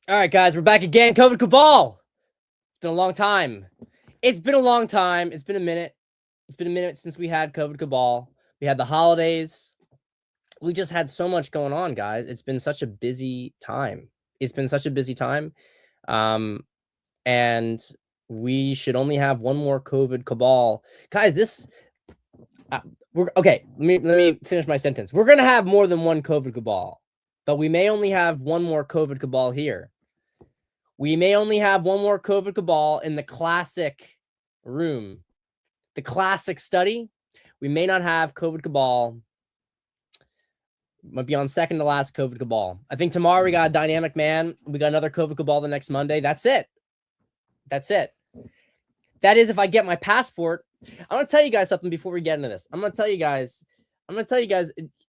All right, guys, we're back again. COVID Cabal. It's been a long time. It's been a long time. It's been a minute. It's been a minute since we had COVID Cabal. We had the holidays. We just had so much going on, guys. It's been such a busy time. It's been such a busy time. And we should only have one more COVID Cabal. Guys, we're okay. Let me finish my sentence. We're gonna have more than one COVID Cabal, but we may only have one more COVID Cabal here. We may only have one more COVID Cabal in the classic room, the classic study. We may not have COVID Cabal. Might be on second to last COVID Cabal. I think tomorrow we got a dynamic man. We got another COVID Cabal the next Monday. That's it. That's it. That is if I get my passport. I'm gonna tell you guys something before we get into this. I'm gonna tell you guys.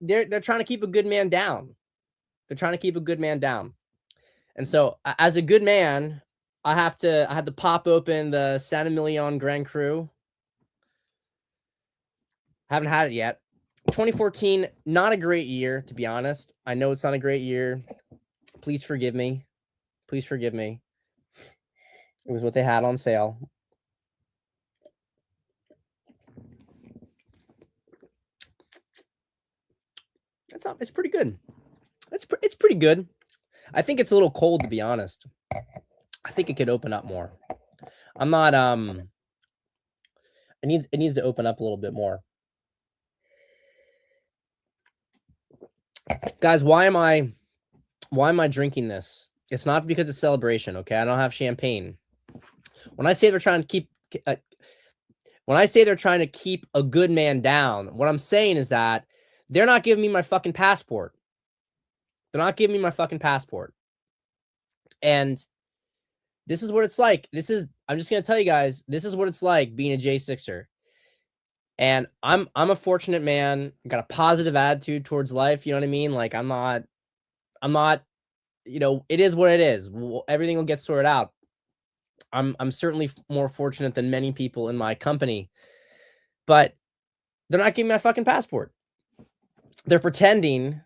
They're trying to keep a good man down. They're trying to keep a good man down. And so, as a good man, I had to pop open the Santa Emilion Grand Cru. Haven't had it yet. 2014, not a great year, to be honest. I know it's not a great year. Please forgive me. Please forgive me. It was what they had on sale. It's pretty good. It's pretty good. I think it's a little cold, to be honest. I think it could open up more. I'm not it needs to open up a little bit more. Guys, why am I drinking this? It's not because it's celebration, okay? I don't have champagne. When I say they're trying to keep a good man down, what I'm saying is that they're not giving me my fucking passport. They're not giving me my fucking passport. And this is what it's like. I'm just going to tell you guys, this is what it's like being a J6er. And I'm a fortunate man. I got a positive attitude towards life, you know what I mean? Like I'm not, it is what it is. Everything will get sorted out. I'm certainly more fortunate than many people in my company. But they're not giving me my fucking passport. They're pretending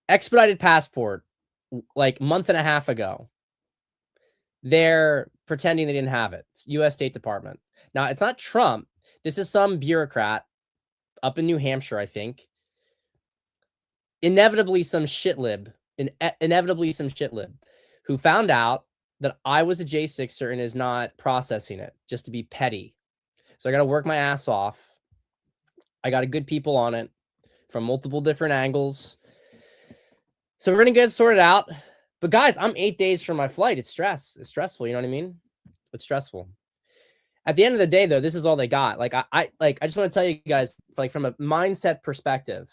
expedited passport like a month and a half ago. They're pretending they didn't have it. It's U.S. State Department. Now, it's not Trump. This is some bureaucrat up in New Hampshire, I think. Inevitably some shitlib who found out that I was a J6er and is not processing it just to be petty. So I got to work my ass off. I got a good people on it from multiple different angles. So we're going to get it sorted out. But guys, I'm 8 days from my flight. It's stressful. You know what I mean? It's stressful. At the end of the day, though, this is all they got. Like I just want to tell you guys, like from a mindset perspective,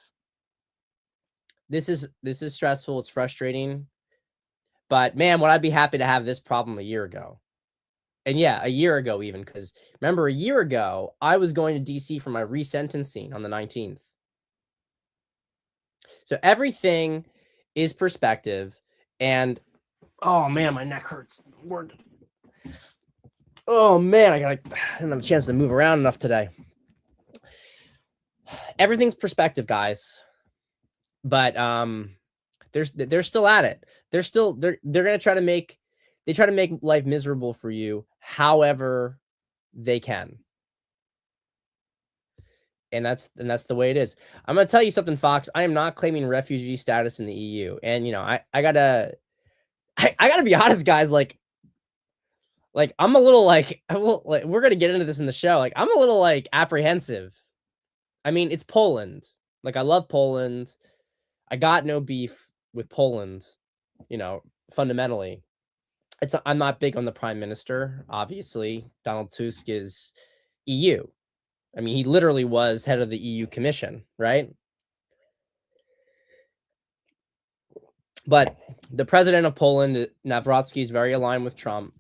this is stressful. It's frustrating. But man, would I be happy to have this problem a year ago? And yeah, a year ago even, because remember a year ago, I was going to DC for my resentencing on the 19th. So everything is perspective. And oh man, my neck hurts. Oh man, I didn't have a chance to move around enough today. Everything's perspective, guys. But they're still at it. They're gonna try to make life miserable for you however they can. And that's the way it is. I'm gonna tell you something, Fox. I am not claiming refugee status in the EU. And I gotta be honest, guys. Like I'm a little we're gonna get into this in the show. Like I'm a little apprehensive. I mean, it's Poland. Like I love Poland. I got no beef with Poland, fundamentally. I'm not big on the prime minister, obviously. Donald Tusk is EU. I mean, he literally was head of the EU Commission, right? But the president of Poland, Nawrocki, is very aligned with Trump.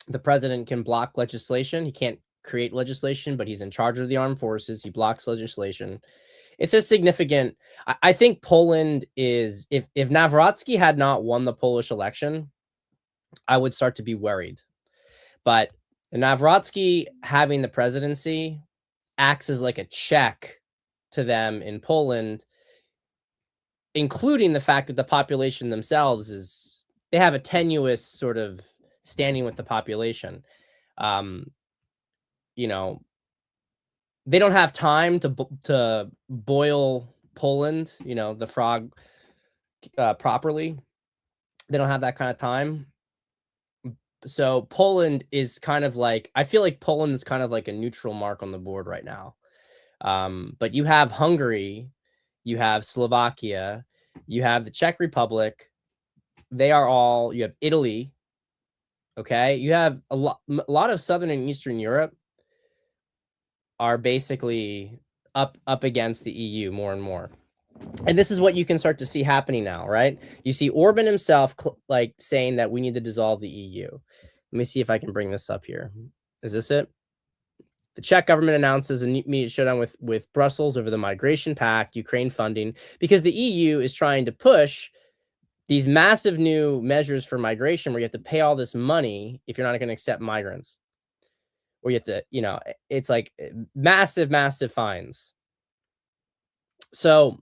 The president can block legislation. He can't create legislation, but he's in charge of the armed forces. He blocks legislation. It's a significant. I think Poland is, if Nawrocki had not won the Polish election, I would start to be worried. But Nawrocki having the presidency acts as like a check to them in Poland, including the fact that the population themselves is they have a tenuous sort of standing with the population. You know, they don't have time to boil Poland, you know, the frog properly. They don't have that kind of time. So Poland is kind of like, I feel like Poland is kind of like a neutral mark on the board right now. But you have Hungary, you have Slovakia, you have the Czech Republic. They are all, you have Italy. Okay. You have a lot of Southern and Eastern Europe are basically up against the EU more and more. And this is what you can start to see happening now, right? You see Orban himself like saying that we need to dissolve the EU. Let me see if I can bring this up here. Is this it? The Czech government announces an immediate showdown with Brussels over the migration pact, Ukraine funding, because the EU is trying to push these massive new measures for migration where you have to pay all this money if you're not going to accept migrants. Or you have to, you know, it's like massive, massive fines. So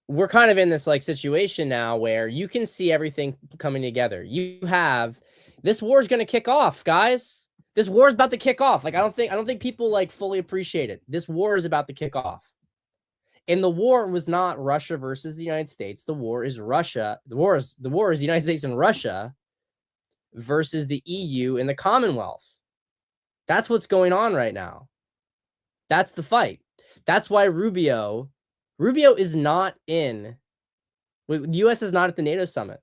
we're kind of in this like situation now where you can see everything coming together. You have this war is going to kick off, guys. This war is about to kick off. Like I don't think people like fully appreciate it. This war is about to kick off. And the war was not Russia versus the United States. The war is Russia. The war is the United States and Russia versus the EU and the Commonwealth. That's what's going on right now. That's the fight. That's why Rubio is not in. The U.S. is not at the NATO summit.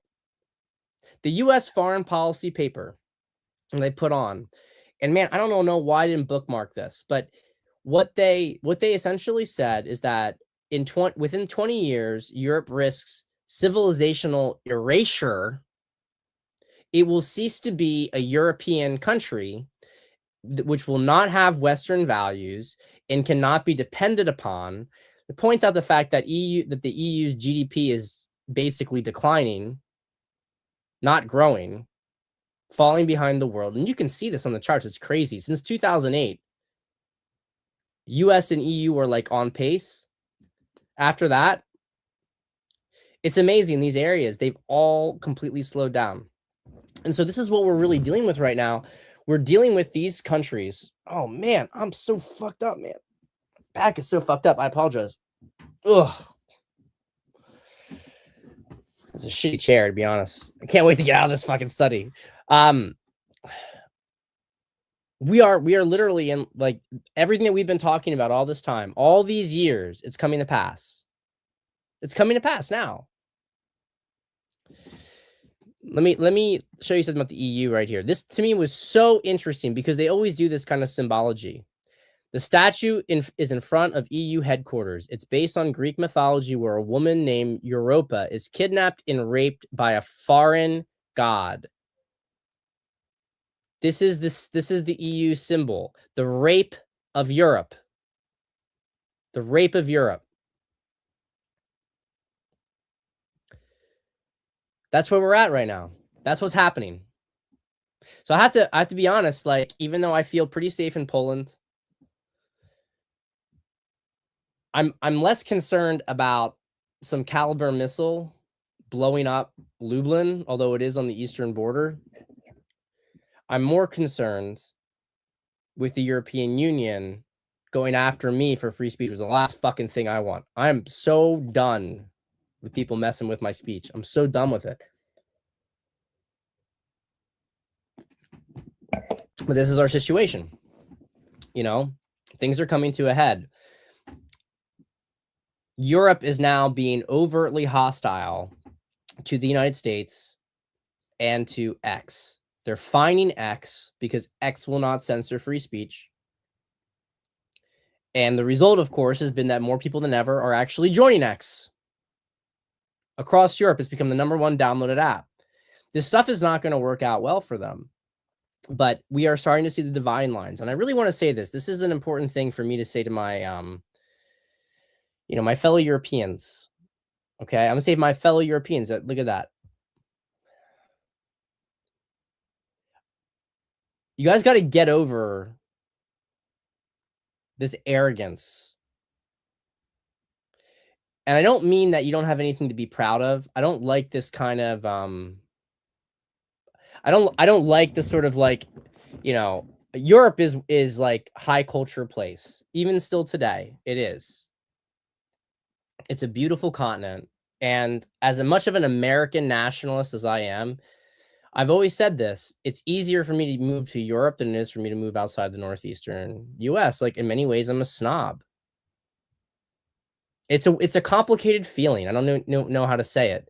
The U.S. foreign policy paper they put on, and man, I don't know why I didn't bookmark this, but what they essentially said is that within 20 years, Europe risks civilizational erasure. It will cease to be a European country which will not have Western values and cannot be depended upon. It points out the fact that the EU's GDP is basically declining, not growing, falling behind the world. And you can see this on the charts. It's crazy. Since 2008, US and EU were like on pace. After that, it's amazing. These areas, they've all completely slowed down. And so this is what we're really dealing with right now. We're dealing with these countries. Oh man, I'm so fucked up, man. Back is so fucked up. I apologize. Ugh. It's a shitty chair, to be honest. I can't wait to get out of this fucking study. We are literally in like everything that we've been talking about all this time, all these years, it's coming to pass. It's coming to pass now. Let me show you something about the EU right here. This to me was so interesting because they always do this kind of symbology. The statue is in front of EU headquarters. It's based on Greek mythology where a woman named Europa is kidnapped and raped by a foreign god. This is the EU symbol, the rape of Europe. The rape of Europe. That's where we're at right now. That's what's happening. So I have to be honest, like even though I feel pretty safe in Poland, I'm less concerned about some caliber missile blowing up Lublin, although it is on the eastern border. I'm more concerned with the European Union going after me for free speech, was the last fucking thing I want. I'm so done with people messing with my speech. I'm so done with it. But this is our situation. You know, things are coming to a head. Europe is now being overtly hostile to the United States and to X. They're fining X because X will not censor free speech. And the result, of course, has been that more people than ever are actually joining X. Across Europe, it's become the #1 downloaded app. This stuff is not going to work out well for them. But we are starting to see the dividing lines. And I really want to say this. This is an important thing for me to say to my, my fellow Europeans. Okay, I'm going to say my fellow Europeans. Look at that. You guys got to get over this arrogance. And I don't mean that you don't have anything to be proud of. I don't like this kind of I don't like the sort of like, you know, Europe is like high culture place. Even still today, it is. It's a beautiful continent. And as much of an American nationalist as I am, I've always said this, it's easier for me to move to Europe than it is for me to move outside the northeastern US. Like in many ways, I'm a snob. It's a complicated feeling. I don't know how to say it.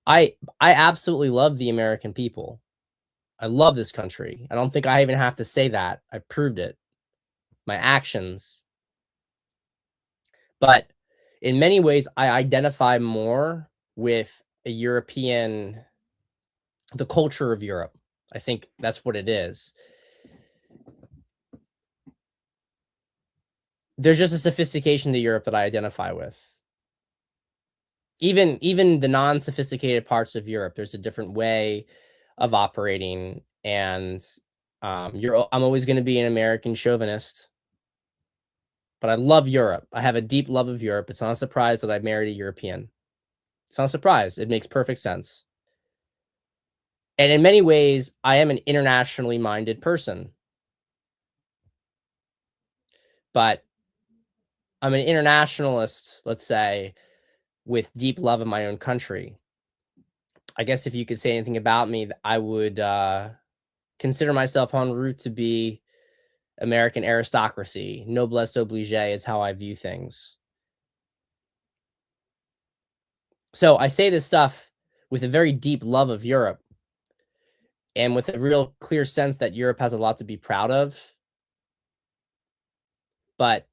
I absolutely love the American people. I love this country. I don't think I even have to say that. I proved it. My actions. But in many ways, I identify more with a European, the culture of Europe. I think that's what it is. There's just a sophistication to Europe that I identify with. Even the non-sophisticated parts of Europe, there's a different way of operating, and I'm always going to be an American chauvinist, but I love Europe. I have a deep love of Europe. It's not a surprise that I married a European. It's not a surprise. It makes perfect sense. And in many ways, I am an internationally minded person, but I'm an internationalist, let's say, with deep love of my own country. I guess if you could say anything about me, I would consider myself en route to be American aristocracy. Noblesse oblige is how I view things. So I say this stuff with a very deep love of Europe and with a real clear sense that Europe has a lot to be proud of. But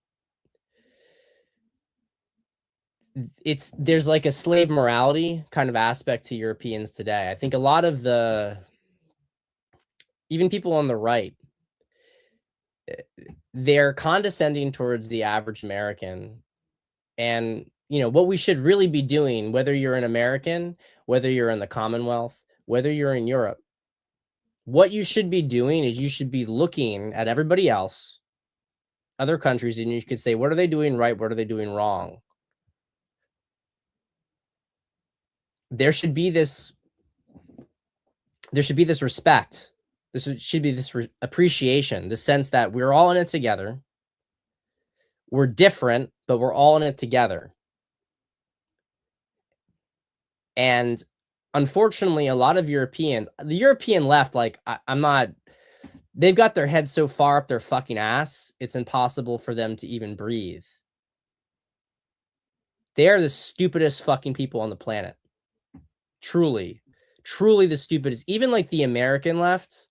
there's like a slave morality kind of aspect to Europeans today. I think a lot of even people on the right, they're condescending towards the average American. And, what we should really be doing, whether you're an American, whether you're in the Commonwealth, whether you're in Europe, what you should be doing is you should be looking at everybody else, other countries, and you could say, what are they doing right? What are they doing wrong? There should be this respect. Should be this appreciation, the sense that we're all in it together. We're different, but we're all in it together. And unfortunately, a lot of Europeans, the European left, like they've got their heads so far up their fucking ass, it's impossible for them to even breathe. They are the stupidest fucking people on the planet. Truly, truly the stupidest. Even like the American left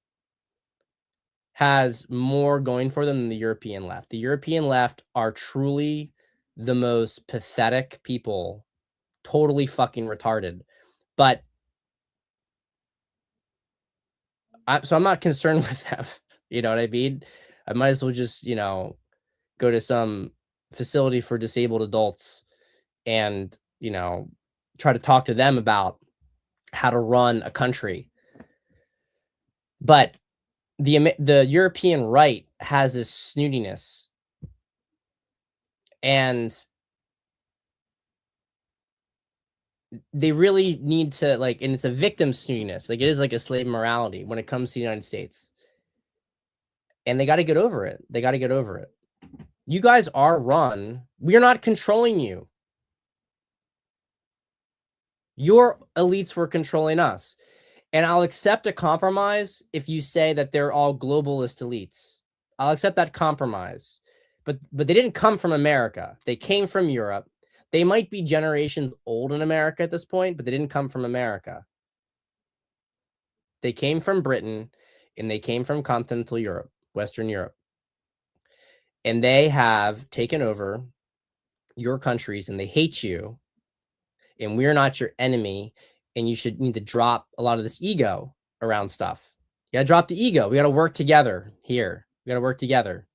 has more going for them than the European left. The European left are truly the most pathetic people, totally fucking retarded. But I'm not concerned with them. You know what I mean? I might as well just, go to some facility for disabled adults and, try to talk to them about how to run a country. But the European right has this snootiness, and they really need to and it's a victim snootiness. Like it is like a slave morality when it comes to the United States. And they got to get over it. They got to get over it. You guys are run. We're not controlling you. Your elites were controlling us. And I'll accept a compromise if you say that they're all globalist elites. I'll accept that compromise. But they didn't come from America. They came from Europe. They might be generations old in America at this point, but they didn't come from America. They came from Britain, and they came from continental Europe, Western Europe. And they have taken over your countries, and they hate you, and we're not your enemy, and you should need to drop a lot of this ego around stuff. You gotta drop the ego. We gotta work together here. We gotta work together.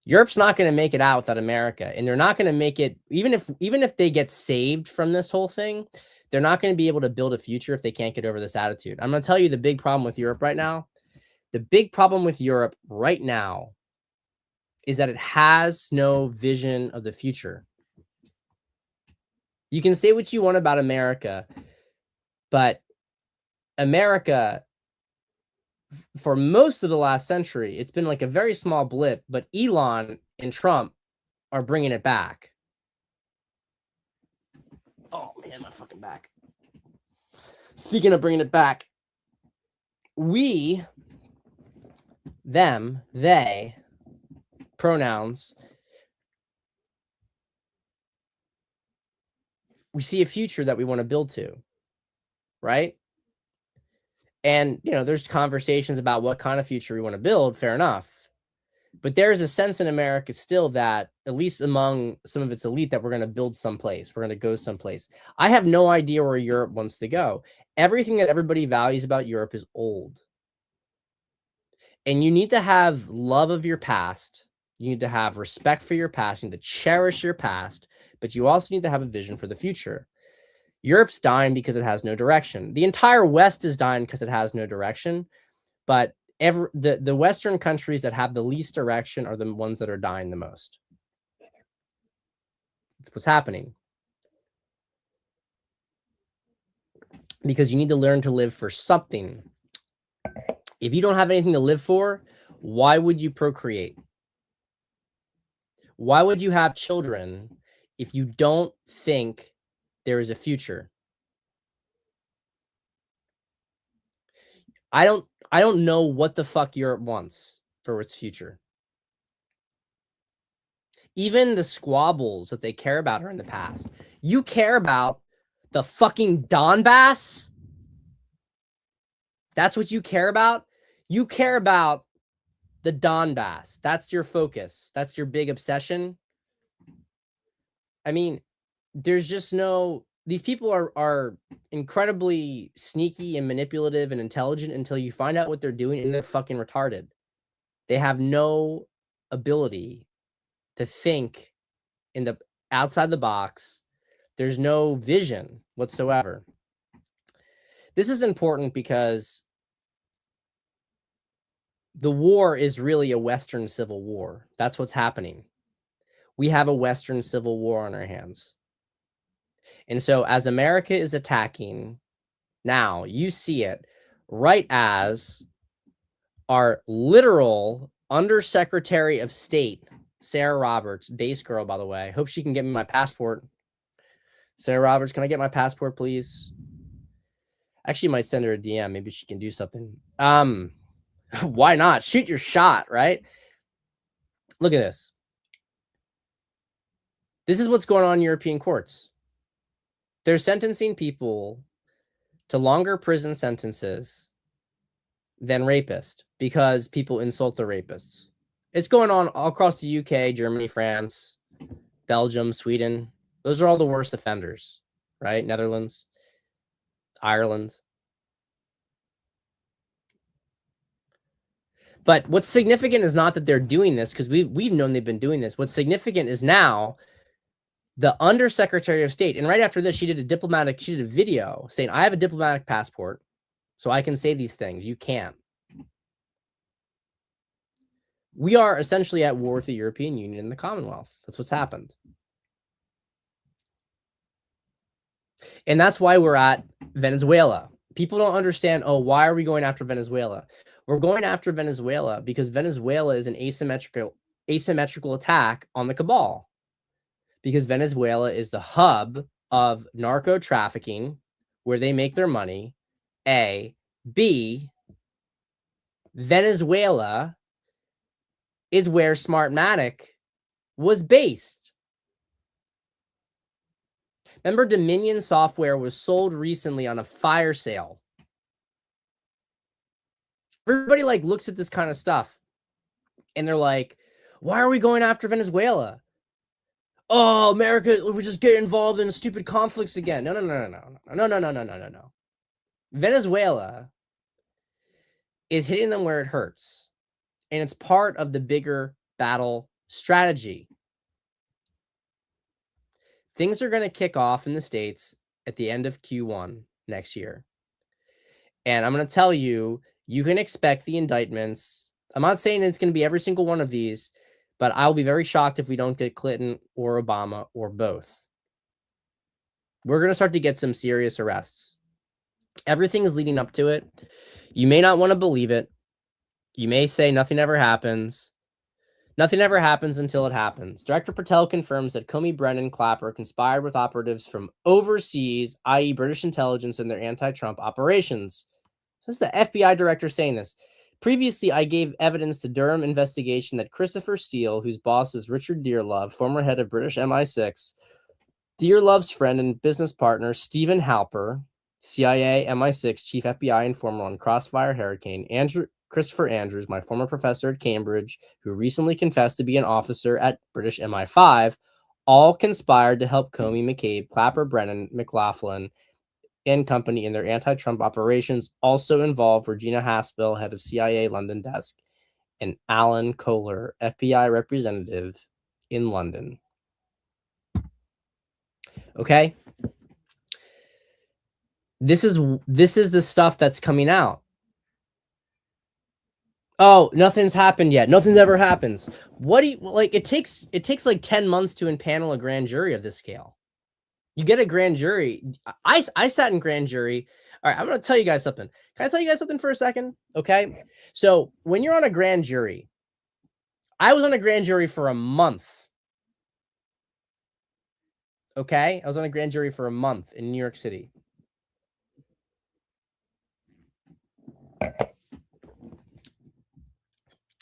Europe's not going to make it out without America, and they're not going to make it, even if they get saved from this whole thing, they're not going to be able to build a future if they can't get over this attitude. I'm going to tell you the big problem with Europe right now. The big problem with Europe right now is that it has no vision of the future. You can say what you want about America, but America, for most of the last century, it's been like a very small blip, but Elon and Trump are bringing it back. Oh man, my fucking back. Speaking of bringing it back, we, them, they, pronouns, we see a future that we want to build to, right? And, you know, there's conversations about what kind of future we want to build, fair enough. But there's a sense in America still that, at least among some of its elite, that we're going to build someplace. We're going to go someplace. I have no idea where Europe wants to go. Everything that everybody values about Europe is old. And you need to have love of your past. You need to have respect for your past. You need to cherish your past. But you also need to have a vision for the future. Europe's dying because it has no direction. The entire West is dying because it has no direction. But the Western countries that have the least direction are the ones that are dying the most. That's what's happening. Because you need to learn to live for something. If you don't have anything to live for, why would you procreate? Why would you have children if you don't think there is a future? I don't know what the fuck Europe wants for its future. Even the squabbles that they care about are in the past. You care about the fucking Donbass? That's what you care about? You care about the Donbass. That's your focus. That's your big obsession. I mean, there's just no... These people are incredibly sneaky and manipulative and intelligent until you find out what they're doing, and they're fucking retarded. They have no ability to think in the outside the box. There's no vision whatsoever. This is important because the war is really a Western civil war. That's what's happening. We have a Western civil war on our hands. And so as America is attacking now, you see it right as our literal Undersecretary of State, Sarah Roberts, base girl, by the way. Hope she can get me my passport. Sarah Roberts, can I get my passport, please? Actually, might send her a DM. Maybe she can do something. Why not? Shoot your shot, right? Look at this. This is what's going on in European courts. They're sentencing people to longer prison sentences than rapists because people insult the rapists. It's going on all across the UK, Germany, France, Belgium, Sweden. Those are all the worst offenders, right? Netherlands, Ireland. But what's significant is not that they're doing this, because we've known they've been doing this. What's significant is now the Undersecretary of State, and right after this, she did a video saying, I have a diplomatic passport, so I can say these things. You can't. We are essentially at war with the European Union and the Commonwealth. That's what's happened. And that's why we're at Venezuela. People don't understand, oh, why are we going after Venezuela? We're going after Venezuela because Venezuela is an asymmetrical attack on the Cabal. Because Venezuela is the hub of narco trafficking, where they make their money. A. B. Venezuela is where Smartmatic was based. Remember, Dominion software was sold recently on a fire sale. Everybody like looks at this kind of stuff and they're like, why are we going after Venezuela? Oh, America, we're just getting involved in stupid conflicts again. No. Venezuela is hitting them where it hurts. And it's part of the bigger battle strategy. Things are going to kick off in the States at the end of Q1 next year. And I'm going to tell you, you can expect the indictments. I'm not saying it's going to be every single one of these, but I'll be very shocked if we don't get Clinton or Obama or both. We're going to start to get some serious arrests. Everything is leading up to it. You may not want to believe it. You may say nothing ever happens. Nothing ever happens until it happens. Director Patel confirms that Comey, Brennan, Clapper conspired with operatives from overseas, i.e. British intelligence, in their anti-Trump operations. This is the FBI director saying this. Previously, I gave evidence to Durham investigation that Christopher Steele, whose boss is Richard Dearlove, former head of British MI6, Dearlove's friend and business partner, Stephen Halper, CIA, MI6, chief FBI informer on Crossfire Hurricane, Christopher Andrews, my former professor at Cambridge, who recently confessed to be an officer at British MI5, all conspired to help Comey, McCabe, Clapper, Brennan, McLaughlin, and company in their anti-Trump operations. Also involved Regina Haspel, head of CIA London desk, and Alan Kohler, FBI representative in London. Okay? This is the stuff that's coming out. Oh, nothing's happened yet. Nothing's ever happens. What do you like? It takes like 10 months to impanel a grand jury of this scale. You get a grand jury. I sat in grand jury. All right, I'm going to tell you guys something. Can I tell you guys something for a second? Okay. So when you're on a grand jury, I was on a grand jury for a month. Okay. I was on a grand jury for a month in New York City.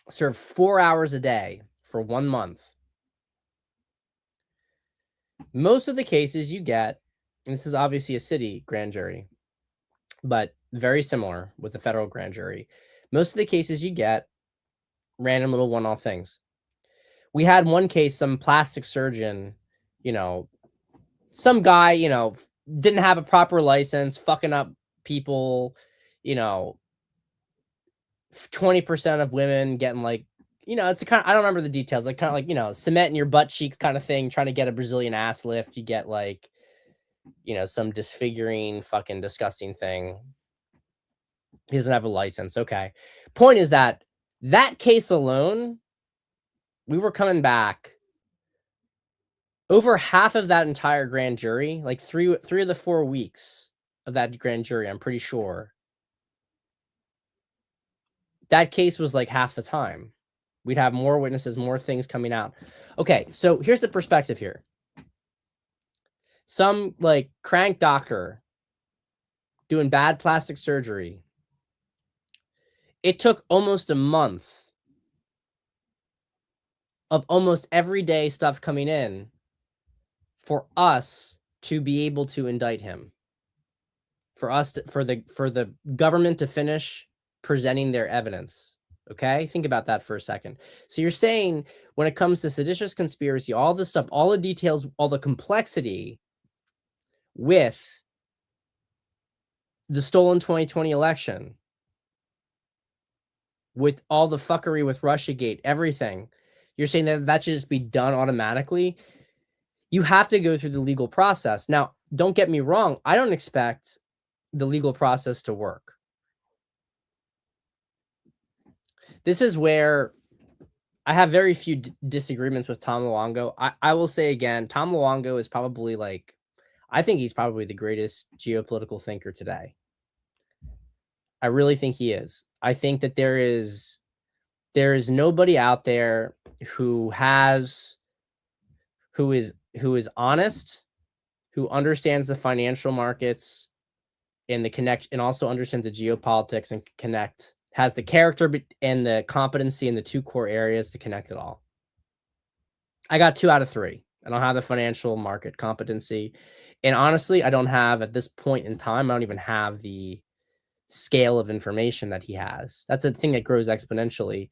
Served 4 hours a day for 1 month. Most of the cases you get, and this is obviously a city grand jury, but very similar with the federal grand jury. Most of the cases you get random little one-off things. We had one case, some plastic surgeon, some guy, didn't have a proper license, fucking up people, 20% of women getting like, it's the kind of, I don't remember the details, like kind of like, cement in your butt cheeks kind of thing, trying to get a Brazilian ass lift. You get like, some disfiguring, fucking disgusting thing. He doesn't have a license. Okay. Point is that case alone, we were coming back over half of that entire grand jury, like three of the 4 weeks of that grand jury, I'm pretty sure. That case was like half the time. We'd have more witnesses, more things coming out. Okay, so here's the perspective here. Some like crank doctor doing bad plastic surgery. It took almost a month of almost everyday stuff coming in for us to be able to indict him. For the government to finish presenting their evidence. Okay, think about that for a second. So you're saying when it comes to seditious conspiracy, all this stuff, all the details, all the complexity with the stolen 2020 election, with all the fuckery with Russiagate, everything, you're saying that should just be done automatically? You have to go through the legal process. Now, don't get me wrong. I don't expect the legal process to work. This is where I have very few disagreements with Tom Luongo. I will say again, Tom Luongo is probably I think he's probably the greatest geopolitical thinker today. I really think he is. I think that there is nobody out there who is honest, who understands the financial markets and and also understands the geopolitics and connect, has the character and the competency in the 2 core areas to connect it all. I got 2 out of 3. I don't have the financial market competency. And honestly, I don't have, at this point in time, I don't even have the scale of information that he has. That's a thing that grows exponentially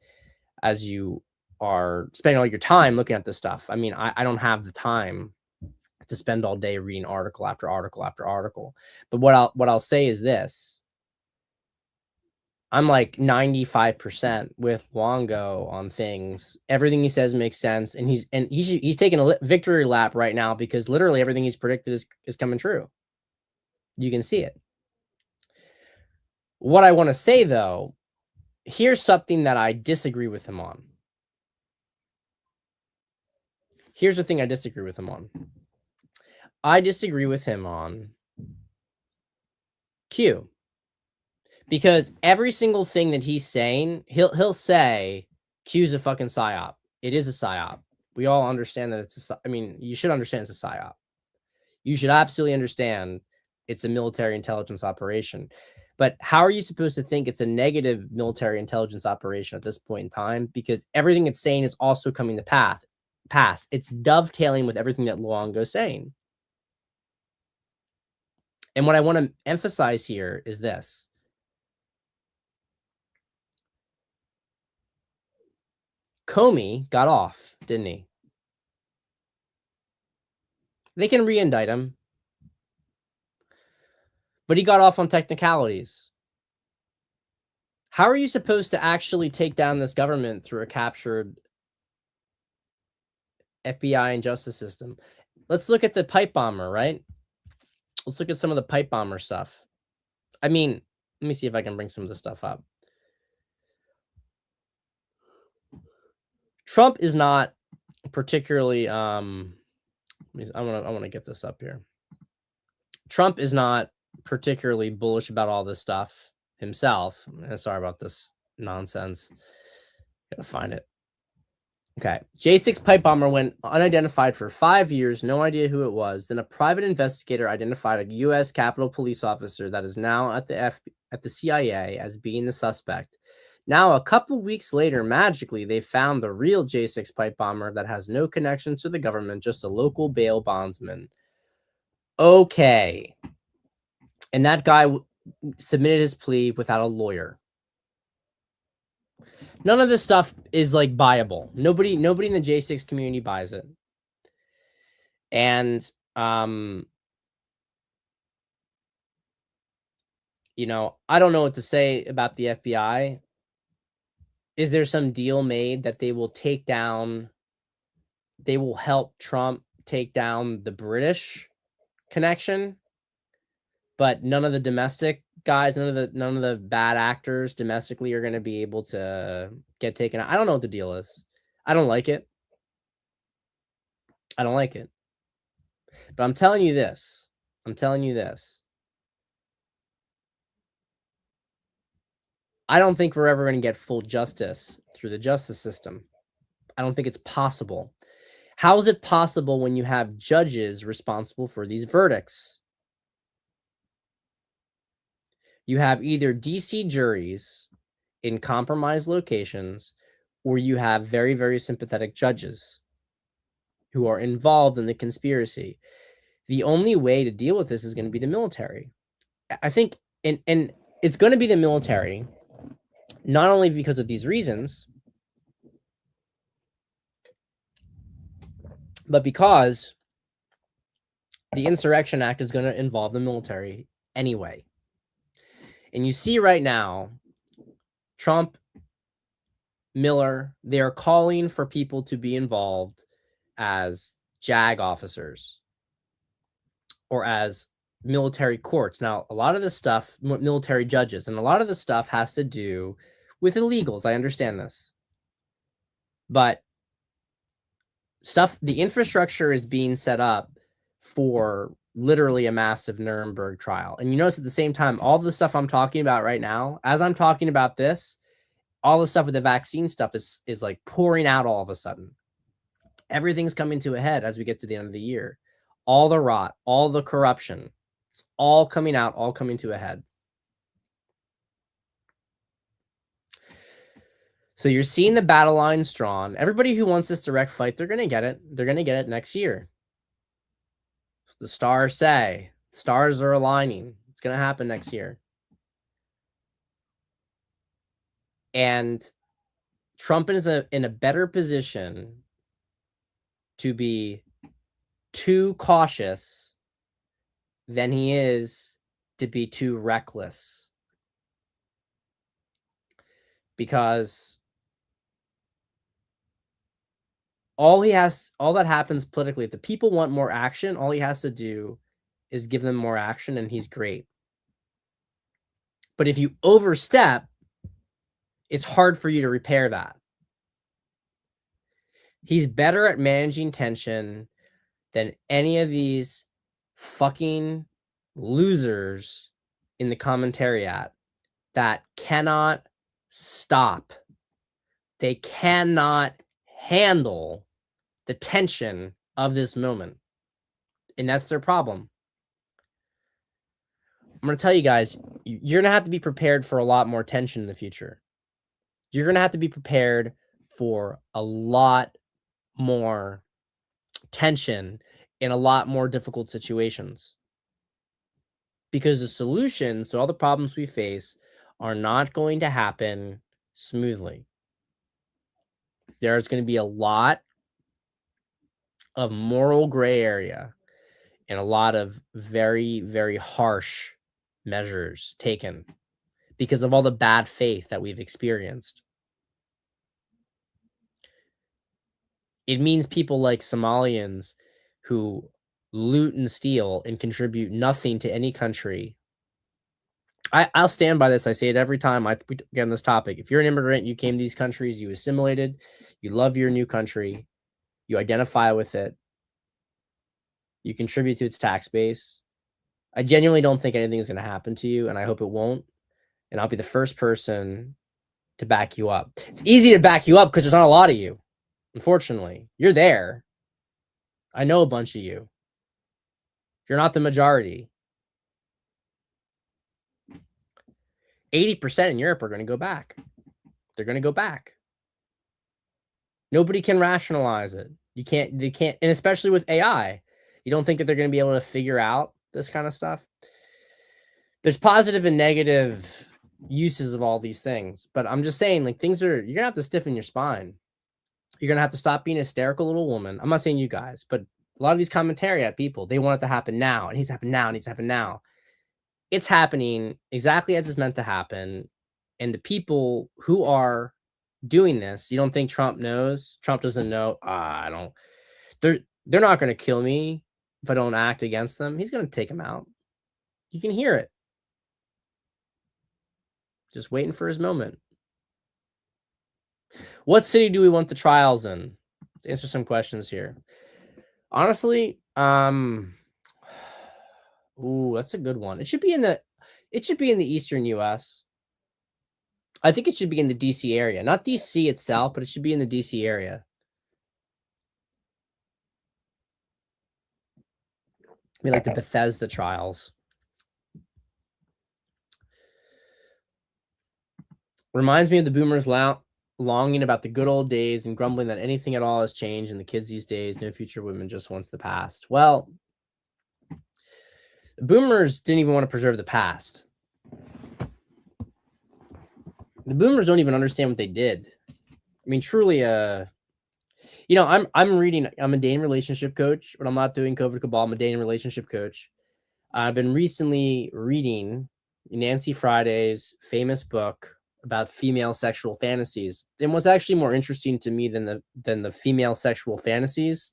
as you are spending all your time looking at this stuff. I mean, I don't have the time to spend all day reading article after article after article. But what I'll say is this. I'm like 95% with Luongo on things. Everything he says makes sense, and he's taking a victory lap right now because literally everything he's predicted is coming true. You can see it. What I want to say though, here's something that I disagree with him on. Here's the thing I disagree with him on. I disagree with him on Q, because every single thing that he's saying, he'll say Q's a fucking psyop. It is a psyop. We all understand that it's a. I mean, you should understand it's a psyop. You should absolutely understand it's a military intelligence operation. But how are you supposed to think it's a negative military intelligence operation at this point in time? Because everything it's saying is also coming to pass. It's dovetailing with everything that Luongo's saying. And what I want to emphasize here is this. Comey got off, didn't he? They can re-indict him, but he got off on technicalities. How are you supposed to actually take down this government through a captured FBI and justice system? Let's look at the pipe bomber, right? Let's look at some of the pipe bomber stuff. I mean, let me see if I can bring some of this stuff up. Trump is not particularly I want to get this up here. Trump is not particularly bullish about all this stuff himself. Sorry about this nonsense. Gotta find it. Okay. J6 pipe bomber went unidentified for 5 years. No idea who it was. Then a private investigator identified a U.S. Capitol police officer that is now at the CIA as being the suspect. Now, a couple weeks later, magically, they found the real J6 pipe bomber that has no connections to the government, just a local bail bondsman. Okay. And that guy submitted his plea without a lawyer. None of this stuff is like buyable. Nobody in the J6 community buys it. And you know, I don't know what to say about the FBI. Is there some deal made that they will help Trump take down the British connection, but none of the domestic guys, none of the bad actors domestically are going to be able to get taken out? I don't know what the deal is. I don't like it. I don't like it. But I'm telling you this. I don't think we're ever going to get full justice through the justice system. I don't think it's possible. How is it possible when you have judges responsible for these verdicts? You have either DC juries in compromised locations, or you have very, very sympathetic judges who are involved in the conspiracy. The only way to deal with this is going to be the military. I think, and it's going to be the military, not only because of these reasons, but because the Insurrection Act is going to involve the military anyway. And you see right now, Trump, Miller, they are calling for people to be involved as JAG officers or as military courts. Now, a lot of this stuff, military judges, and a lot of the stuff has to do with illegals. I understand this. But the infrastructure is being set up for literally a massive Nuremberg trial. And you notice at the same time, all the stuff I'm talking about right now, as I'm talking about this, all the stuff with the vaccine stuff is like pouring out all of a sudden. Everything's coming to a head as we get to the end of the year. All the rot, all the corruption, it's all coming out, all coming to a head. So you're seeing the battle lines drawn. Everybody who wants this direct fight, they're going to get it. They're going to get it next year. The stars say. Stars are aligning. It's going to happen next year. And Trump is in a better position to be too cautious than he is to be too reckless. Because all that happens politically, if the people want more action, all he has to do is give them more action, and he's great. But if you overstep, it's hard for you to repair that. He's better at managing tension than any of these fucking losers in the commentariat that cannot stop. They cannot handle the tension of this moment. And that's their problem. I'm going to tell you guys, you're going to have to be prepared for a lot more tension in the future. You're going to have to be prepared for a lot more tension in a lot more difficult situations. Because the solutions to all the problems we face are not going to happen smoothly. There's going to be a lot of moral gray area and a lot of very, very harsh measures taken because of all the bad faith that we've experienced. It means people like Somalians who loot and steal and contribute nothing to any country. I'll stand by this. I say it every time we get on this topic. If you're an immigrant, you came to these countries, you assimilated, you love your new country, you identify with it, you contribute to its tax base. I genuinely don't think anything is going to happen to you, and I hope it won't. And I'll be the first person to back you up. It's easy to back you up because there's not a lot of you. Unfortunately, you're there. I know a bunch of you. You're not the majority. 80% in Europe are going to go back. They're going to go back. Nobody can rationalize it. They can't, and especially with AI, you don't think that they're going to be able to figure out this kind of stuff. There's positive and negative uses of all these things, but I'm just saying, like, you're going to have to stiffen your spine. You're going to have to stop being a hysterical little woman. I'm not saying you guys, but a lot of these commentariat people, they want it to happen now. It needs to happen now. It needs to happen now. It's happening exactly as it's meant to happen. And the people who are doing this, you don't think Trump knows? Trump doesn't know. They're not going to kill me if I don't act against them. He's going to take them out. You can hear it. Just waiting for his moment. What city do we want the trials in? Let's answer some questions here. Honestly, ooh, that's a good one. It should be in the eastern US. I think it should be in the DC area. Not DC itself, but it should be in the DC area. I mean, like the Bethesda trials. Reminds me of the boomers longing about the good old days and grumbling that anything at all has changed, and the kids these days, no future women, just wants the past. Well, the boomers didn't even want to preserve the past. The boomers don't even understand what they did. I mean, truly, I'm a dating relationship coach, but I'm not doing COVID Cabal. I'm a dating relationship coach. I've been recently reading Nancy Friday's famous book about female sexual fantasies. And what's actually more interesting to me than the female sexual fantasies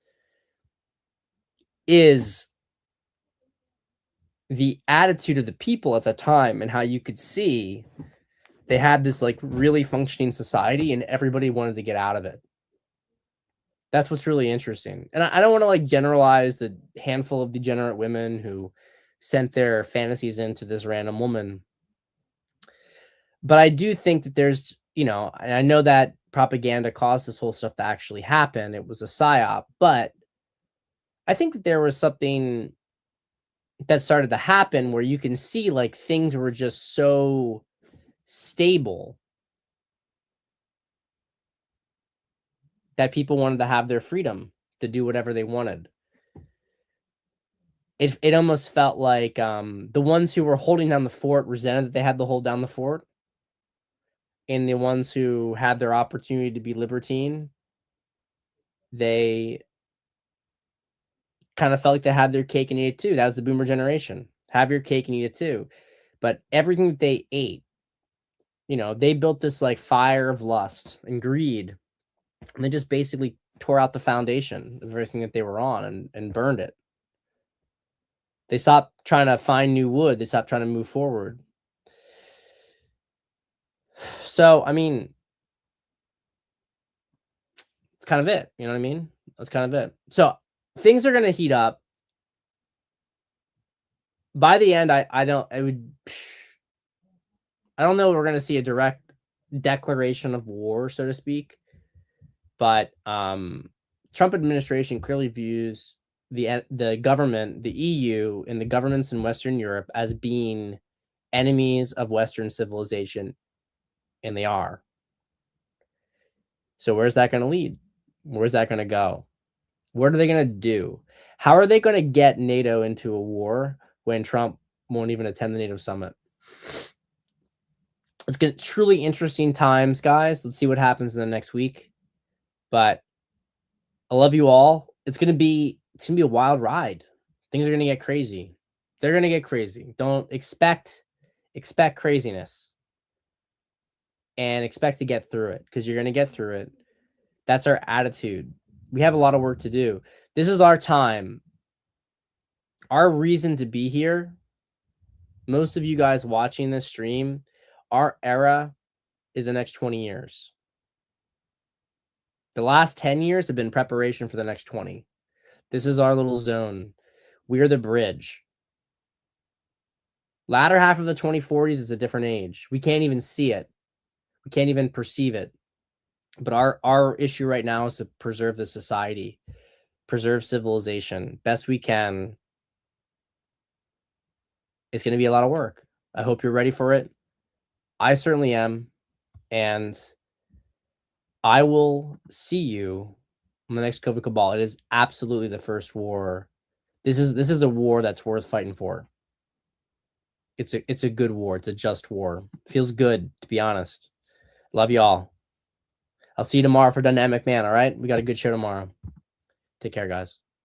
is the attitude of the people at the time and how you could see they had this like really functioning society and everybody wanted to get out of it. That's what's really interesting. And I don't want to like generalize the handful of degenerate women who sent their fantasies into this random woman. But I do think that there's, and I know that propaganda caused this whole stuff to actually happen. It was a psyop, but I think that there was something that started to happen where you can see like things were just so stable that people wanted to have their freedom to do whatever they wanted. It almost felt like the ones who were holding down the fort resented that they had to hold down the fort. And the ones who had their opportunity to be libertine, they kind of felt like they had their cake and eat it too. That was the boomer generation. Have your cake and eat it too. But everything that they ate, they built this like fire of lust and greed. And they just basically tore out the foundation of everything that they were on and burned it. They stopped trying to find new wood. They stopped trying to move forward. So, I mean, it's kind of it. You know what I mean? That's kind of it. So things are going to heat up. by the end, I don't know if we're going to see a direct declaration of war, so to speak, but Trump administration clearly views the government, the EU, and the governments in Western Europe as being enemies of Western civilization, and they are. So where's that going to lead? Where's that going to go? What are they going to do? How are they going to get NATO into a war when Trump won't even attend the NATO summit? It's going to truly interesting times, guys. Let's see what happens in the next week. But I love you all. It's gonna be a wild ride. Things are gonna get crazy. They're gonna get crazy. Don't expect craziness, and expect to get through it, because you're gonna get through it. That's our attitude. We have a lot of work to do. This is our time. Our reason to be here. Most of you guys watching this stream, our era is the next 20 years. The last 10 years have been preparation for the next 20. This is our little zone. We're the bridge. Latter half of the 2040s is a different age. We can't even see it. We can't even perceive it. But our issue right now is to preserve the society, preserve civilization best we can. It's going to be a lot of work. I hope you're ready for it. I certainly am. And I will see you on the next COVID Cabal. It is absolutely the first war. This is a war that's worth fighting for. It's a good war. It's a just war. Feels good, to be honest. Love y'all. I'll see you tomorrow for Dynamic Man, all right? We got a good show tomorrow. Take care, guys.